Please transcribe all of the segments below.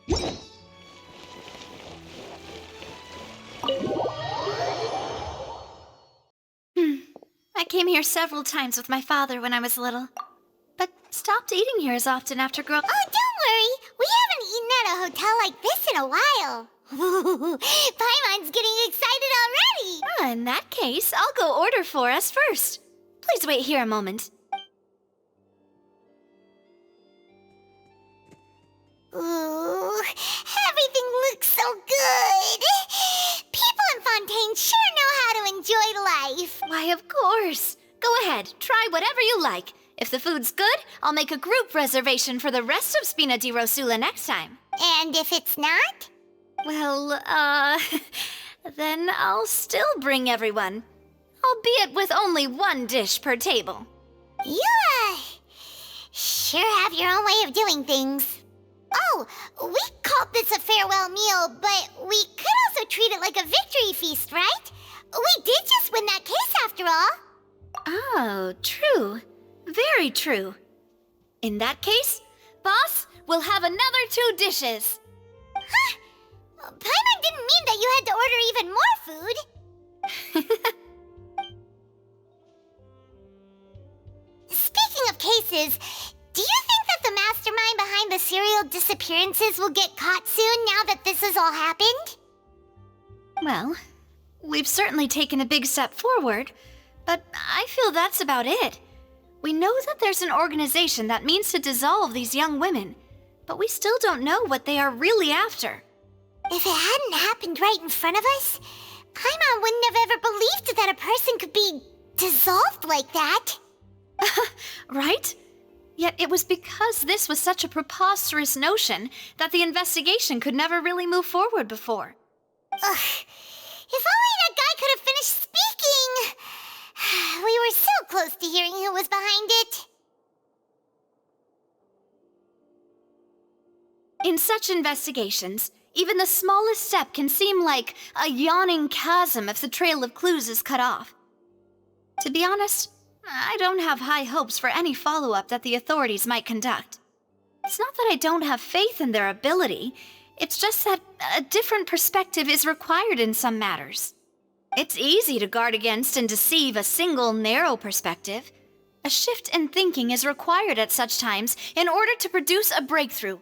I came here several times with my father when I was little, but stopped eating here as often after growing up. Oh, don't worry. We haven't eaten at a hotel like this in a while. Paimon's getting excited already. In that case, I'll go order for us first. Please wait here a moment. Ooh, everything looks so good. People in Fontaine sure know how to enjoy life. Why, of course. Go ahead, try whatever you like. If the food's good, I'll make a group reservation for the rest of Spina di Rosula next time. And if it's not? Well, then I'll still bring everyone. Albeit with only one dish per table. You, sure have your own way of doing things. Oh, we called this a farewell meal, but we could also treat it like a victory feast, right? We did just win that case after all. Oh, true. Very true. In that case, boss, we'll have another 2 dishes. Huh? Paimon didn't mean that you had to order even more food. Speaking of cases, do you think that the mastermind behind the serial disappearances will get caught soon now that this has all happened? Well, we've certainly taken a big step forward, but I feel that's about it. We know that there's an organization that means to dissolve these young women, but we still don't know what they are really after. If it hadn't happened right in front of us, Paimon wouldn't have ever believed that a person could be dissolved like that. Right? Yet it was because this was such a preposterous notion that the investigation could never really move forward before. Ugh. If only that guy could have finished speaking! We were so close to hearing who was behind it. In such investigations, even the smallest step can seem like a yawning chasm if the trail of clues is cut off. To be honest, I don't have high hopes for any follow-up that the authorities might conduct. It's not that I don't have faith in their ability, it's just that a different perspective is required in some matters. It's easy to guard against and deceive a single narrow perspective. A shift in thinking is required at such times in order to produce a breakthrough,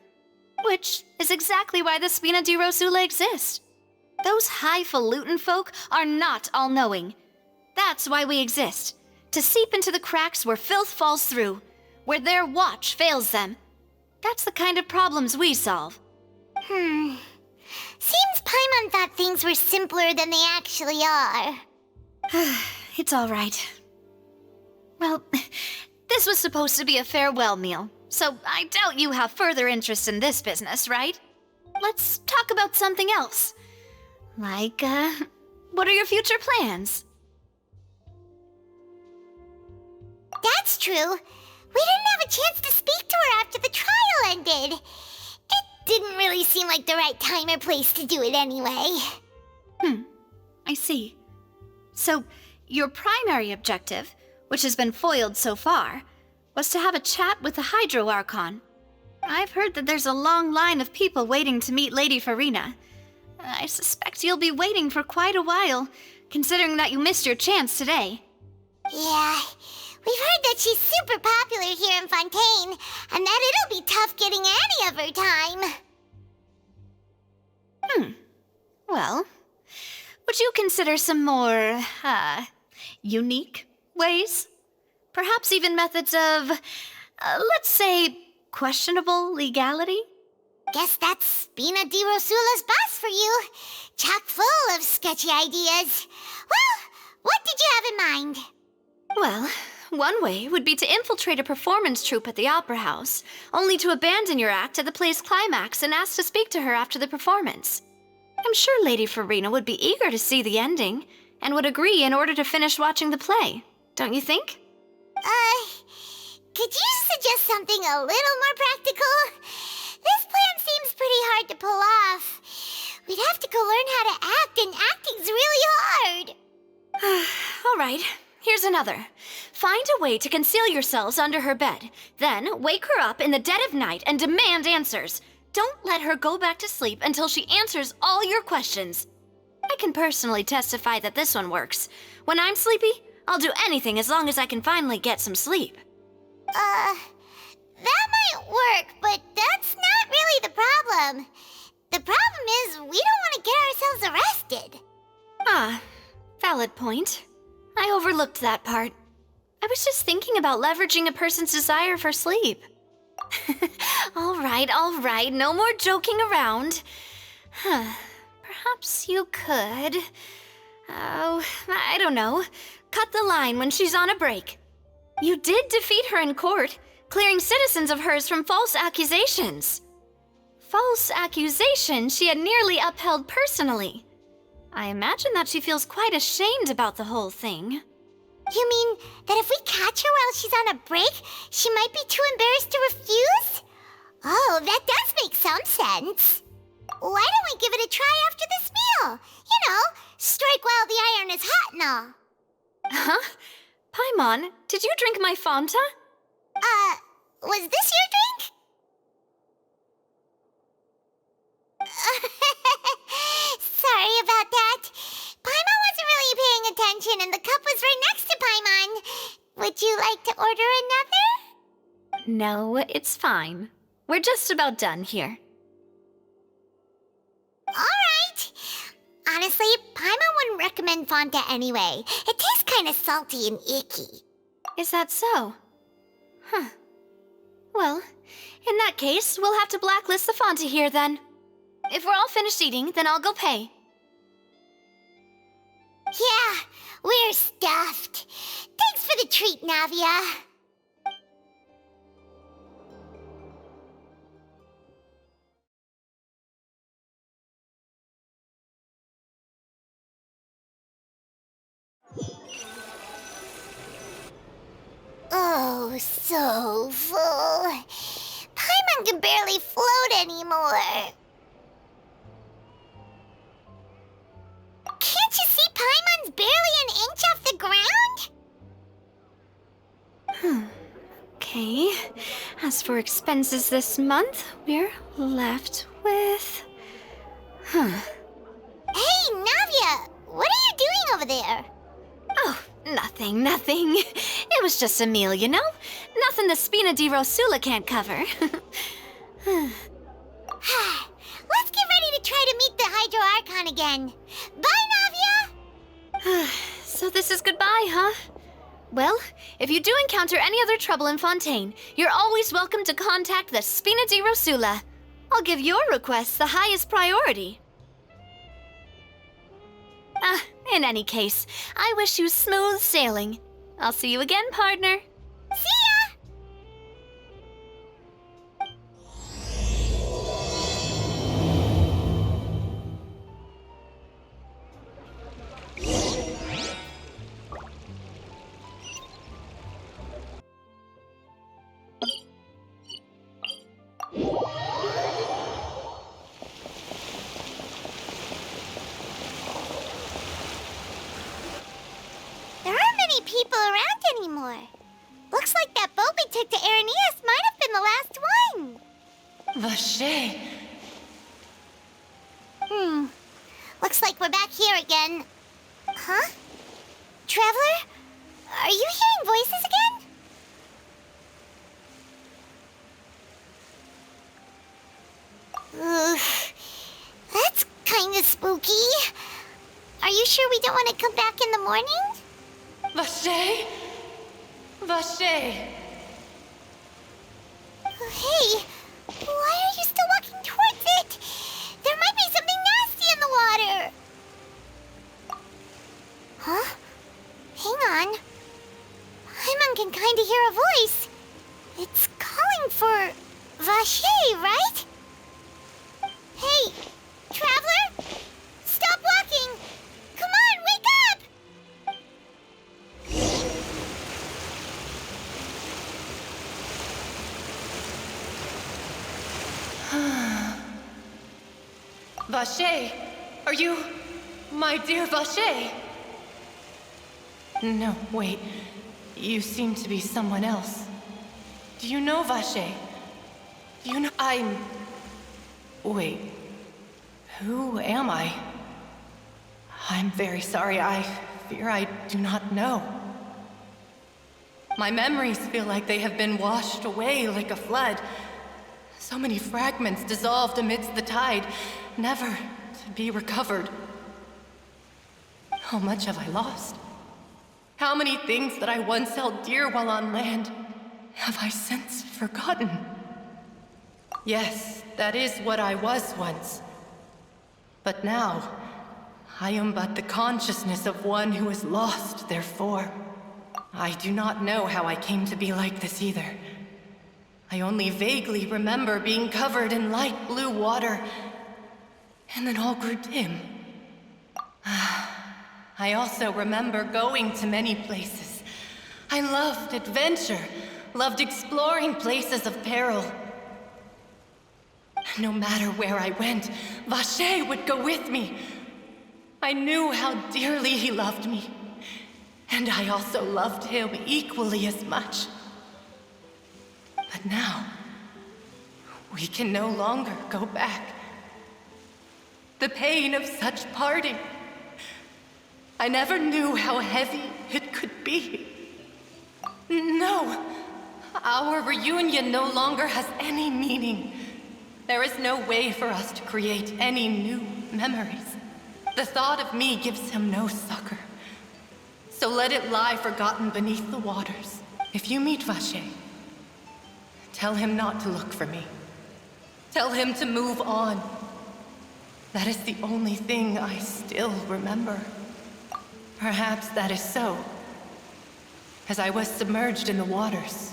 which is exactly why the Spina di Rosula exists. Those highfalutin folk are not all-knowing. That's why we exist, to seep into the cracks where filth falls through, where their watch fails them. That's the kind of problems we solve. Seems Paimon thought things were simpler than they actually are. It's all right. Well, this was supposed to be a farewell meal, so I doubt you have further interest in this business, right? Let's talk about something else. Like, what are your future plans? That's true. We didn't have a chance to speak to her after the trial ended. It didn't really seem like the right time or place to do it anyway. I see. So, your primary objective, which has been foiled so far, was to have a chat with the Hydro Archon. I've heard that there's a long line of people waiting to meet Lady Farina. I suspect you'll be waiting for quite a while, considering that you missed your chance today. Yeah, we've heard that she's super popular here in Fontaine, and that it'll be tough getting any of her time. Well, would you consider some more, unique ways? Perhaps even methods of, let's say, questionable legality? Guess that's Spina di Rosula's boss for you. Chock full of sketchy ideas. Well, what did you have in mind? Well, one way would be to infiltrate a performance troupe at the Opera House, only to abandon your act at the play's climax and ask to speak to her after the performance. I'm sure Lady Farina would be eager to see the ending, and would agree in order to finish watching the play, don't you think? Could you suggest something a little more practical? This plan seems pretty hard to pull off. We'd have to go learn how to act, and acting's really hard. All right, here's another. Find a way to conceal yourselves under her bed, then wake her up in the dead of night and demand answers. Don't let her go back to sleep until she answers all your questions. I can personally testify that this one works. When I'm sleepy, I'll do anything as long as I can finally get some sleep. That might work, but that's not really the problem. The problem is we don't want to get ourselves arrested. Ah, valid point. I overlooked that part. I was just thinking about leveraging a person's desire for sleep. All right, no more joking around. Perhaps you could... Oh, I don't know. Cut the line when she's on a break. You did defeat her in court, clearing citizens of hers from false accusations. False accusations she had nearly upheld personally. I imagine that she feels quite ashamed about the whole thing. You mean that if we catch her while she's on a break, she might be too embarrassed to refuse? Oh, that does make some sense. Why don't we give it a try after this meal? You know, strike while the iron is hot and all. Huh? Paimon, did you drink my Fanta? Was this your drink? Sorry about that. Paimon wasn't really paying attention and the cup was right next to Paimon. Would you like to order another? No, it's fine. We're just about done here. Alright. Honestly, Paimon wouldn't recommend Fanta anyway. It tastes kind of salty and icky. Is that so? Huh. Well, in that case, we'll have to blacklist the Fanta here then. If we're all finished eating, then I'll go pay. Yeah, we're stuffed. Thanks for the treat, Navia. Oh, so full. Paimon can barely float anymore. Can't you see Paimon's barely an inch off the ground? Okay. As for expenses this month, we're left with... Hey, Navia! What are you doing over there? Oh, nothing. It was just a meal, you know? Nothing the Spina di Rosula can't cover. Let's get ready to try to meet the Hydro Archon again. Bye, Navia! So this is goodbye, huh? Well, if you do encounter any other trouble in Fontaine, you're always welcome to contact the Spina di Rosula. I'll give your requests the highest priority. In any case, I wish you smooth sailing. I'll see you again, partner. See ya! There aren't many people around anymore. Looks like that boat we took to Araneas might have been the last one. Vache. Looks like we're back here again. Huh? Traveler? Are you hearing voices again? Ugh. That's kinda spooky. Are you sure we don't want to come back in the morning? Vache? Vache. Hey, why are you still walking towards it? There might be something nasty in the water. Huh? Hang on. Paimon can kinda hear a voice. It's calling for Vache, right? Hey, traveler! Stop walking! Come on, wake up! Vache, are you my dear Vache? No, wait. You seem to be someone else. Do you know Vache? Do you know Wait, who am I? I'm very sorry, I fear I do not know. My memories feel like they have been washed away like a flood. So many fragments dissolved amidst the tide, never to be recovered. How much have I lost? How many things that I once held dear while on land have I since forgotten? Yes, that is what I was once. But now, I am but the consciousness of one who is lost, therefore. I do not know how I came to be like this either. I only vaguely remember being covered in light blue water, and then all grew dim. I also remember going to many places. I loved adventure, loved exploring places of peril. No matter where I went, Vacher would go with me. I knew how dearly he loved me, and I also loved him equally as much. But now, we can no longer go back. The pain of such parting, I never knew how heavy it could be. No, our reunion no longer has any meaning. There is no way for us to create any new memories. The thought of me gives him no succor. So let it lie forgotten beneath the waters. If you meet Vacher, tell him not to look for me. Tell him to move on. That is the only thing I still remember. Perhaps that is so. As I was submerged in the waters,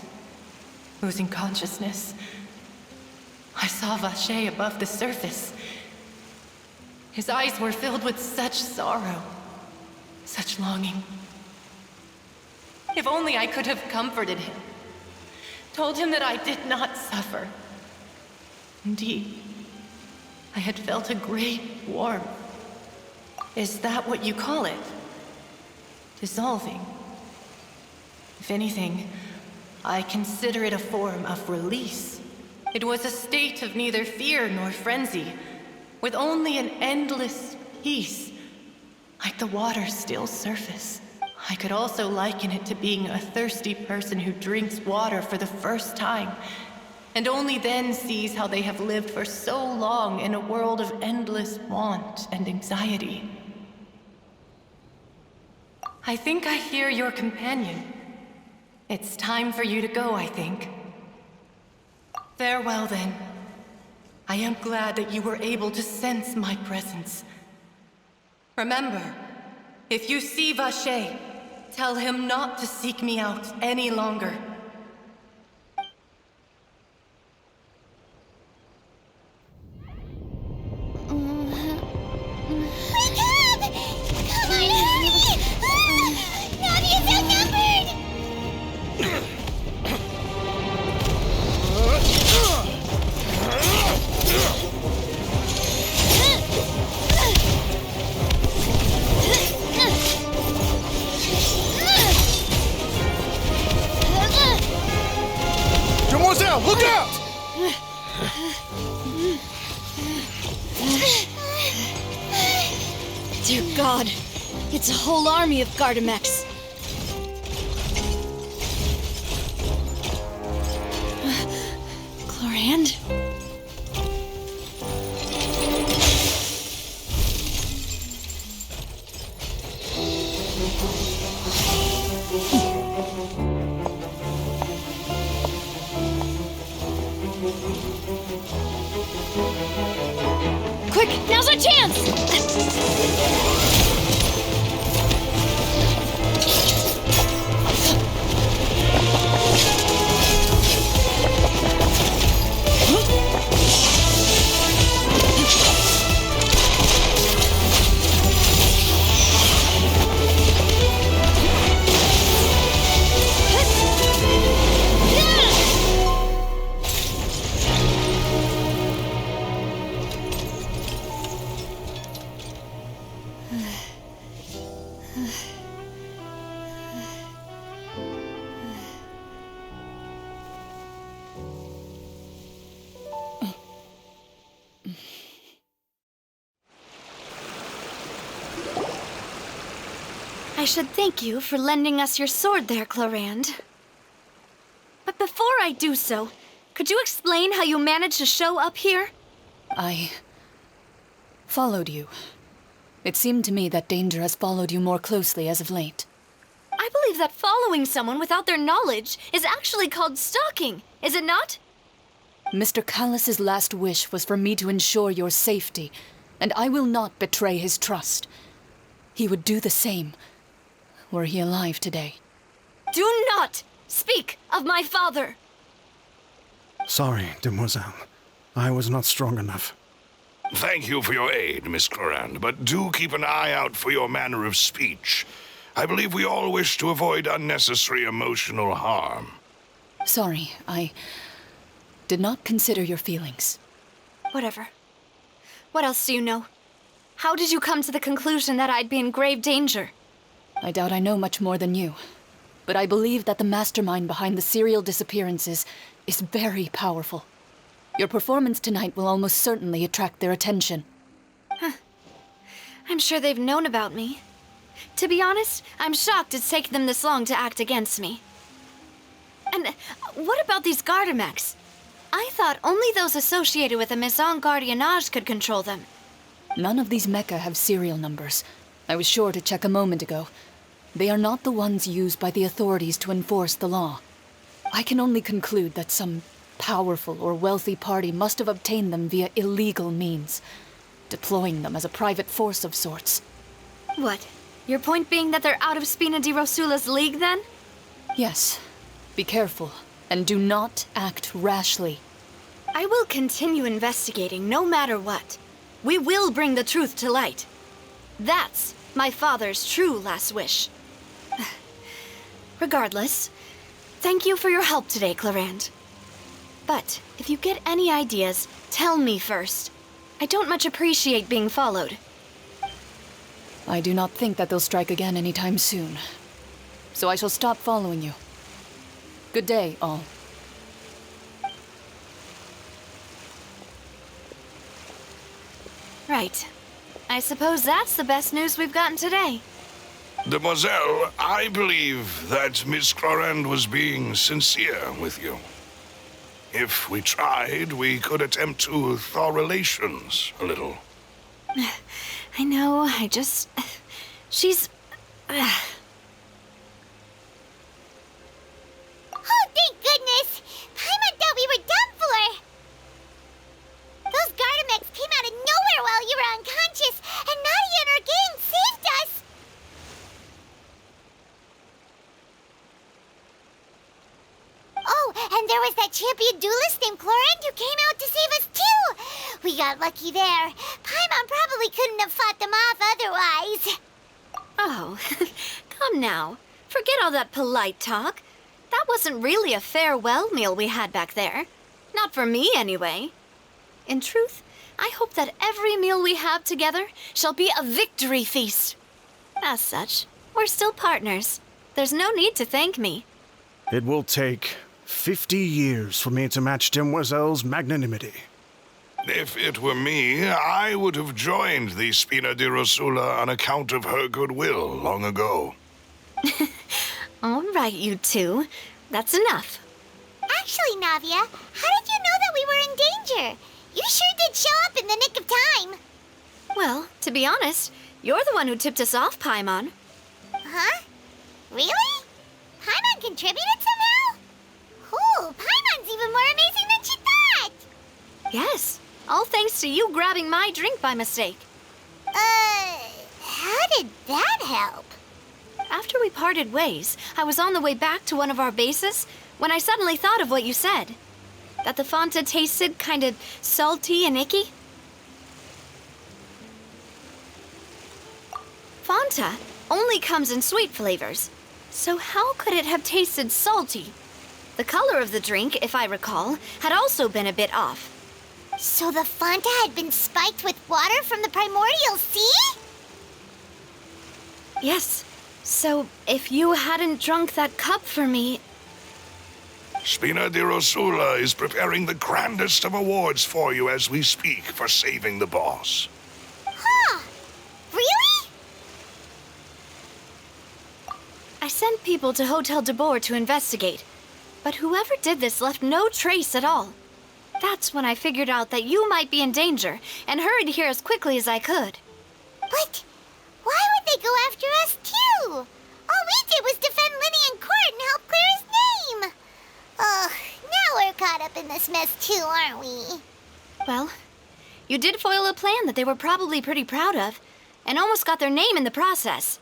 losing consciousness, I saw Vacher above the surface. His eyes were filled with such sorrow, such longing. If only I could have comforted him, told him that I did not suffer. Indeed, I had felt a great warmth. Is that what you call it? Dissolving? If anything, I consider it a form of release. It was a state of neither fear nor frenzy, with only an endless peace, like the water's still surface. I could also liken it to being a thirsty person who drinks water for the first time, and only then sees how they have lived for so long in a world of endless want and anxiety. I think I hear your companion. It's time for you to go, I think. Farewell, then. I am glad that you were able to sense my presence. Remember, if you see Vacher, tell him not to seek me out any longer. Look out! Dear God, it's a whole army of Gardamex. Cloriende? Quick, now's our chance! I should thank you for lending us your sword there, Cloriende. But before I do so, could you explain how you managed to show up here? I followed you. It seemed to me that danger has followed you more closely as of late. I believe that following someone without their knowledge is actually called stalking, is it not? Mr. Callus's last wish was for me to ensure your safety, and I will not betray his trust. He would do the same, were he alive today. Do not speak of my father! Sorry, demoiselle. I was not strong enough. Thank you for your aid, Miss Cloriende, but do keep an eye out for your manner of speech. I believe we all wish to avoid unnecessary emotional harm. Sorry, I did not consider your feelings. Whatever. What else do you know? How did you come to the conclusion that I'd be in grave danger? I doubt I know much more than you, but I believe that the mastermind behind the serial disappearances is very powerful. Your performance tonight will almost certainly attract their attention. I'm sure they've known about me. To be honest, I'm shocked it's taken them this long to act against me. And what about these Gardamex? I thought only those associated with the Maison Gardiennage could control them. None of these mecha have serial numbers. I was sure to check a moment ago. They are not the ones used by the authorities to enforce the law. I can only conclude that some powerful or wealthy party must have obtained them via illegal means, deploying them as a private force of sorts. What? Your point being that they're out of Spina di Rosula's league, then? Yes. Be careful, and do not act rashly. I will continue investigating no matter what. We will bring the truth to light. That's my father's true last wish. Regardless, thank you for your help today, Cloriende. But if you get any ideas, tell me first. I don't much appreciate being followed. I do not think that they'll strike again anytime soon. So I shall stop following you. Good day, all. Right. I suppose that's the best news we've gotten today. Demoiselle, I believe that Miss Cloriende was being sincere with you. If we tried, we could attempt to thaw relations a little. I know, she's... Oh, thank goodness! Paimon thought we were done for! Those Gardamex came out of nowhere while you were unconscious, and Navia and her gang saved us! Oh, and there was that champion duelist named Cloriende who came out to save us too! We got lucky there. Paimon probably couldn't have fought them off otherwise. Oh, come now. Forget all that polite talk. That wasn't really a farewell meal we had back there. Not for me, anyway. In truth, I hope that every meal we have together shall be a victory feast. As such, we're still partners. There's no need to thank me. It will take 50 years for me to match Demoiselle's magnanimity. If it were me, I would have joined the Spina di Rosula on account of her goodwill long ago. All right, you two. That's enough. Actually, Navia, how did you know that we were in danger? You sure did show up in the nick of time. Well, to be honest, you're the one who tipped us off, Paimon. Huh? Really? Paimon contributed somehow? Ooh, Paimon's even more amazing than she thought! Yes, all thanks to you grabbing my drink by mistake. How did that help? After we parted ways, I was on the way back to one of our bases when I suddenly thought of what you said. That the Fanta tasted kind of salty and icky. Fanta only comes in sweet flavors, so how could it have tasted salty? The color of the drink, if I recall, had also been a bit off. So the Fanta had been spiked with water from the primordial sea? Yes. So, if you hadn't drunk that cup for me... Spina di Rosula is preparing the grandest of awards for you as we speak for saving the boss. Huh. Really? sent people to Hotel Debord to investigate, but whoever did this left no trace at all. That's when I figured out that you might be in danger, and hurried here as quickly as I could. But why would they go after us, too? All we did was defend Linny in court and help clear his name. Ugh, now we're caught up in this mess, too, aren't we? Well, you did foil a plan that they were probably pretty proud of, and almost got their name in the process.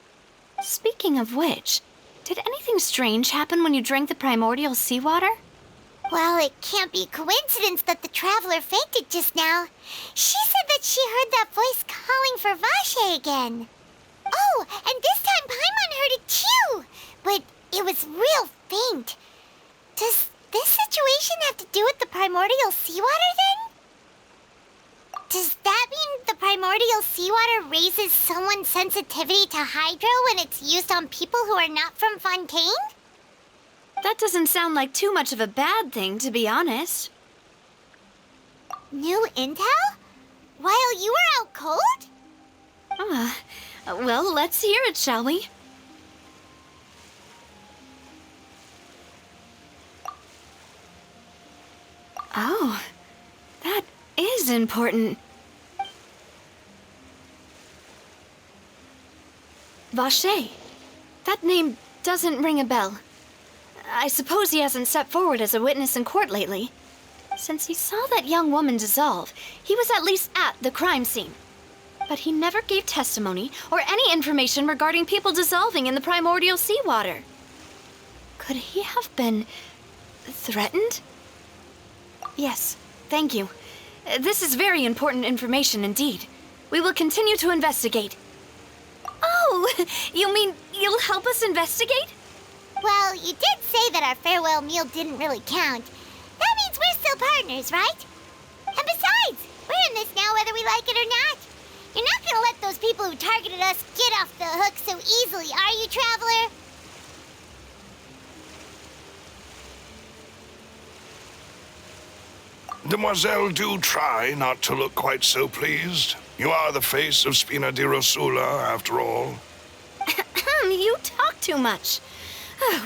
Speaking of which, did anything strange happen when you drank the primordial seawater? Well, it can't be coincidence that the traveler fainted just now. She said that she heard that voice calling for Vache again. Oh, and this time Paimon heard it too, but it was real faint. Does this situation have to do with the primordial seawater then? Does that mean the primordial seawater raises someone's sensitivity to hydro when it's used on people who are not from Fontaine? That doesn't sound like too much of a bad thing, to be honest. New intel? While you were out cold? Well, let's hear it, shall we? Oh, that is important. Vache. That name doesn't ring a bell. I suppose he hasn't stepped forward as a witness in court lately. Since he saw that young woman dissolve, he was at least at the crime scene. But he never gave testimony or any information regarding people dissolving in the primordial seawater. Could he have been threatened? Yes, thank you. This is very important information indeed. We will continue to investigate. Oh, you mean you'll help us investigate? Well, you did say that our farewell meal didn't really count. That means we're still partners, right? And besides, we're in this now whether we like it or not. You're not gonna let those people who targeted us get off the hook so easily, are you, Traveler? Demoiselle, do try not to look quite so pleased. You are the face of Spina di Rosula, after all. You talk too much.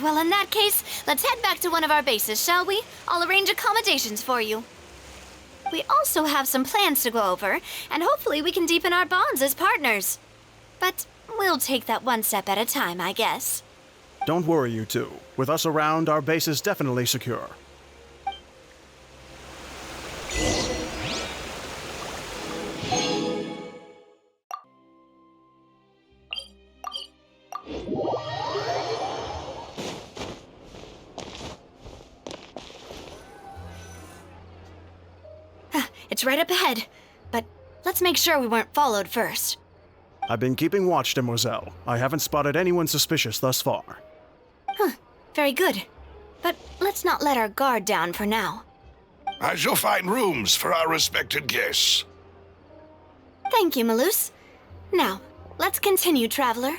Well, in that case, let's head back to one of our bases, shall we? I'll arrange accommodations for you. We also have some plans to go over, and hopefully we can deepen our bonds as partners. But we'll take that one step at a time, I guess. Don't worry, you two. With us around, our base is definitely secure. It's right up ahead, but let's make sure we weren't followed first. I've been keeping watch, Demoiselle. I haven't spotted anyone suspicious thus far. Very good. But let's not let our guard down for now. I shall find rooms for our respected guests. Thank you, Malus. Now, let's continue, Traveler.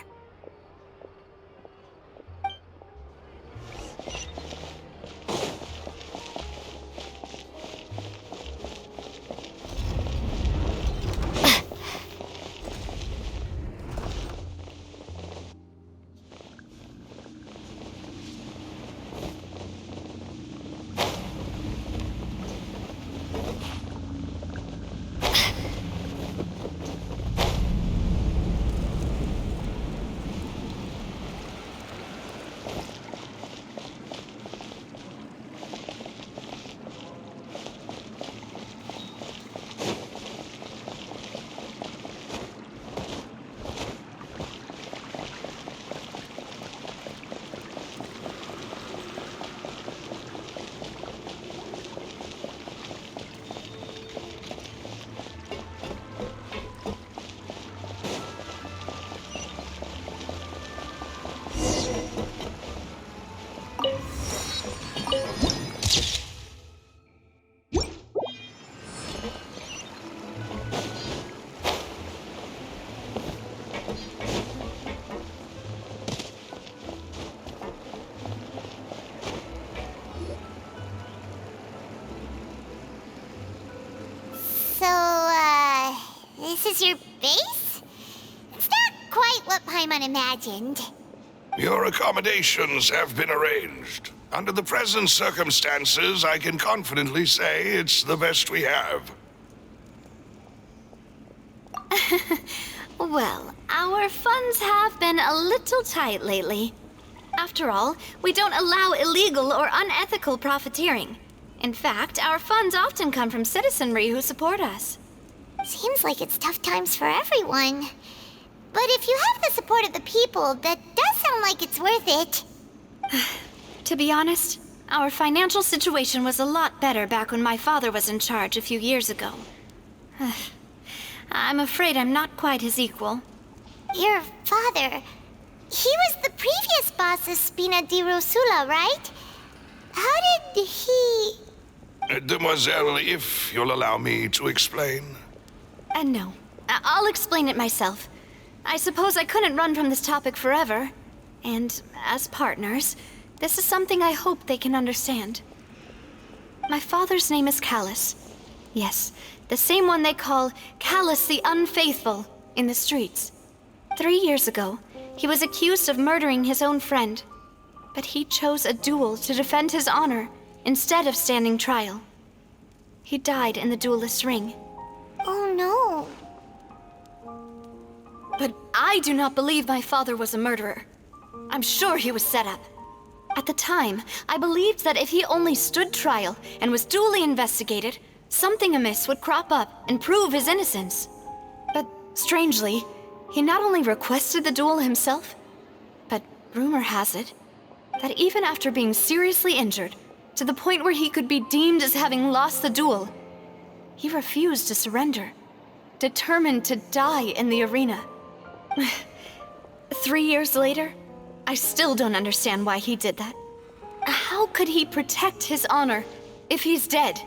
This is your base? It's not quite what Paimon imagined. Your accommodations have been arranged. Under the present circumstances, I can confidently say it's the best we have. Well, our funds have been a little tight lately. After all, we don't allow illegal or unethical profiteering. In fact, our funds often come from citizenry who support us. Seems like it's tough times for everyone. But if you have the support of the people, that does sound like it's worth it. To be honest, our financial situation was a lot better back when my father was in charge a few years ago. I'm afraid I'm not quite his equal. Your father... He was the previous boss of Spina di Rosula, right? How did he... Demoiselle, if you'll allow me to explain. No. I'll explain it myself. I suppose I couldn't run from this topic forever. And as partners, this is something I hope they can understand. My father's name is Callus. Yes, the same one they call Callus the Unfaithful in the streets. 3 years ago, he was accused of murdering his own friend. But he chose a duel to defend his honor instead of standing trial. He died in the duelist's ring. Oh no. But I do not believe my father was a murderer. I'm sure he was set up. At the time, I believed that if he only stood trial and was duly investigated, something amiss would crop up and prove his innocence. But strangely, he not only requested the duel himself, but rumor has it that even after being seriously injured, to the point where he could be deemed as having lost the duel, he refused to surrender, determined to die in the arena. 3 years later, I still don't understand why he did that. How could he protect his honor if he's dead?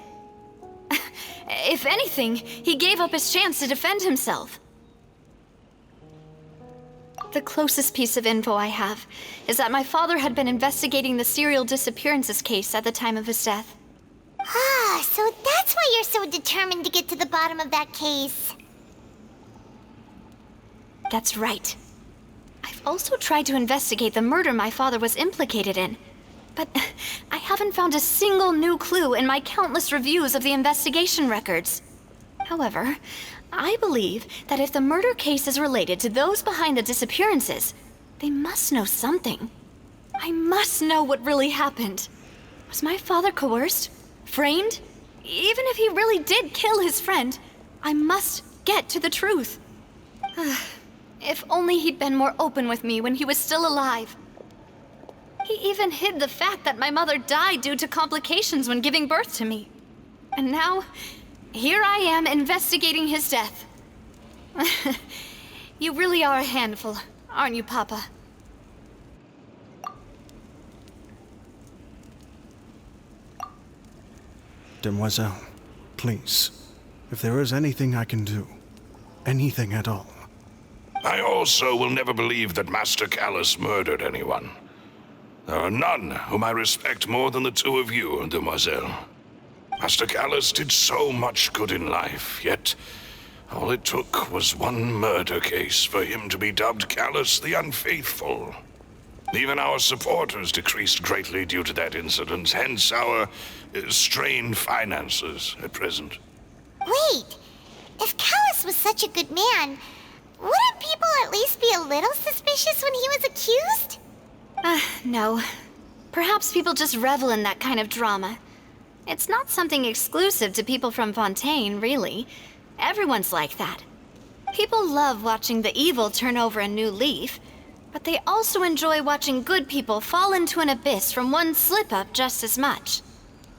If anything, he gave up his chance to defend himself. The closest piece of info I have is that my father had been investigating the serial disappearances case at the time of his death. Ah, so that's why you're so determined to get to the bottom of that case. That's right. I've also tried to investigate the murder my father was implicated in, but I haven't found a single new clue in my countless reviews of the investigation records. However, I believe that if the murder case is related to those behind the disappearances, they must know something. I must know what really happened. Was my father coerced? Framed? Even if he really did kill his friend, I must get to the truth. If only he'd been more open with me when he was still alive. He even hid the fact that my mother died due to complications when giving birth to me. And now, here I am investigating his death. You really are a handful, aren't you, Papa? Demoiselle, please, if there is anything I can do, anything at all. I also will never believe that Master Callus murdered anyone. There are none whom I respect more than the two of you, Demoiselle. Master Callus did so much good in life, yet all it took was one murder case for him to be dubbed Callus the Unfaithful. Even our supporters decreased greatly due to that incident, hence our strained finances at present. Wait, if Callus was such a good man, wouldn't people at least be a little suspicious when he was accused? No. Perhaps people just revel in that kind of drama. It's not something exclusive to people from Fontaine, really. Everyone's like that. People love watching the evil turn over a new leaf, but they also enjoy watching good people fall into an abyss from one slip-up just as much.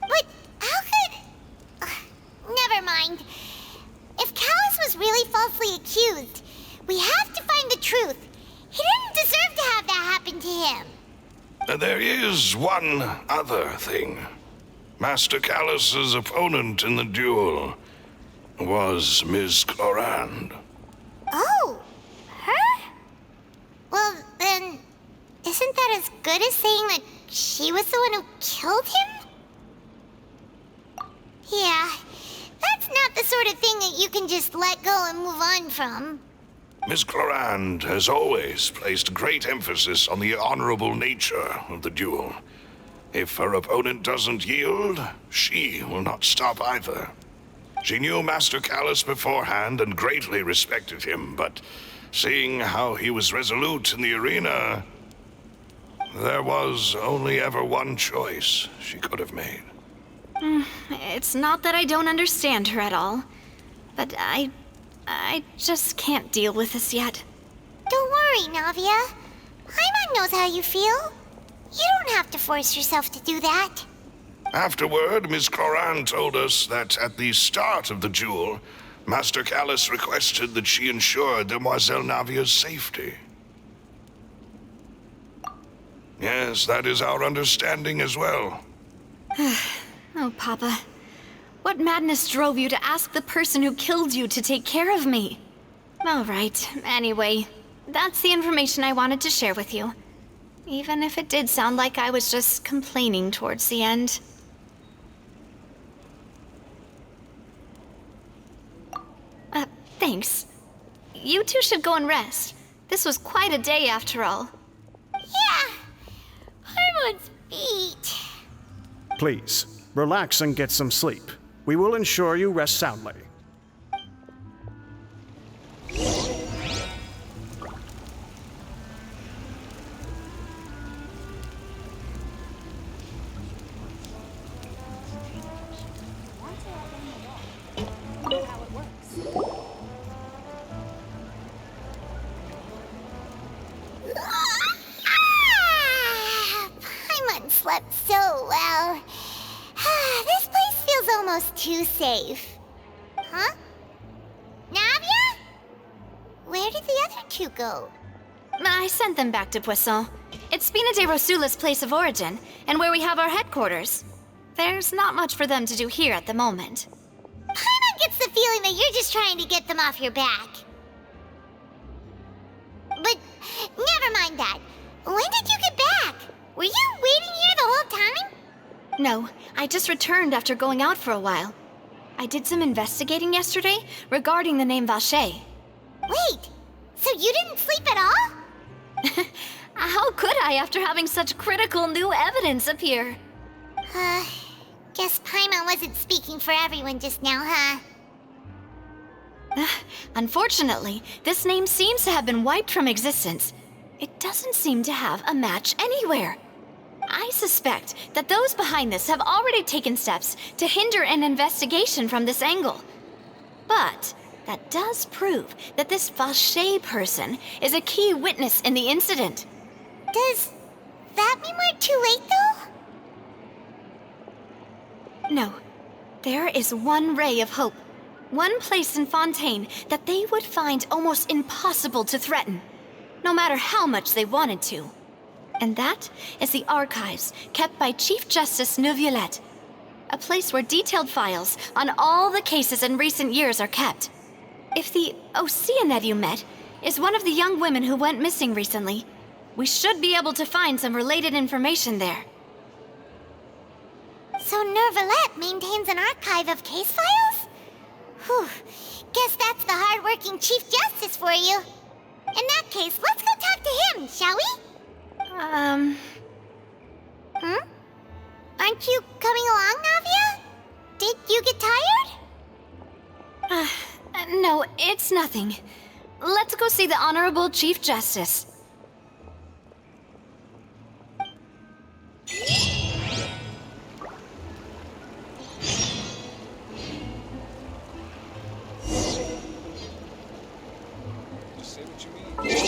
But how could... never mind. If Callus was really falsely accused, we have to find the truth. He didn't deserve to have that happen to him. There is one other thing. Master Callus's opponent in the duel was Miss Cloriende. Oh, her? Well, then, isn't that as good as saying that she was the one who killed him? Yeah, that's not the sort of thing that you can just let go and move on from. Miss Cloriende has always placed great emphasis on the honorable nature of the duel. If her opponent doesn't yield, she will not stop either. She knew Master Callus beforehand and greatly respected him, but seeing how he was resolute in the arena, there was only ever one choice she could have made. It's not that I don't understand her at all, but I just can't deal with this yet. Don't worry, Navia. Paimon knows how you feel. You don't have to force yourself to do that. Afterward, Miss Cloriende told us that at the start of the duel, Master Callus requested that she ensure Demoiselle Navia's safety. Yes, that is our understanding as well. Oh, Papa. What madness drove you to ask the person who killed you to take care of me? All right, anyway, that's the information I wanted to share with you. Even if it did sound like I was just complaining towards the end. Thanks. You two should go and rest. This was quite a day after all. Yeah. Paimon's beat. Please, relax and get some sleep. We will ensure you rest soundly. Paimon slept so well. This place feels almost too safe. Huh? Navia? Where did the other two go? I sent them back to Poisson. It's Spina di Rosula's place of origin, and where we have our headquarters. There's not much for them to do here at the moment. Paimon gets the feeling that you're just trying to get them off your back. But never mind that. When did you get back? Were you waiting here the whole time? No, I just returned after going out for a while. I did some investigating yesterday regarding the name Vache. Wait, so you didn't sleep at all? How could I after having such critical new evidence appear? Guess Paimon wasn't speaking for everyone just now, huh? Unfortunately, this name seems to have been wiped from existence. It doesn't seem to have a match anywhere. I suspect that those behind this have already taken steps to hinder an investigation from this angle. But that does prove that this Vache person is a key witness in the incident. Does that mean we're too late, though? No. There is one ray of hope. One place in Fontaine that they would find almost impossible to threaten, no matter how much they wanted to. And that is the archives kept by Chief Justice Neuvillette, a place where detailed files on all the cases in recent years are kept. If the Oceanid you met is one of the young women who went missing recently, we should be able to find some related information there. So Neuvillette maintains an archive of case files? Whew, guess that's the hard-working Chief Justice for you. In that case, let's go talk to him, shall we? Aren't you coming along, Navia? Did you get tired? No, it's nothing. Let's go see the Honorable Chief Justice. Just say what you mean.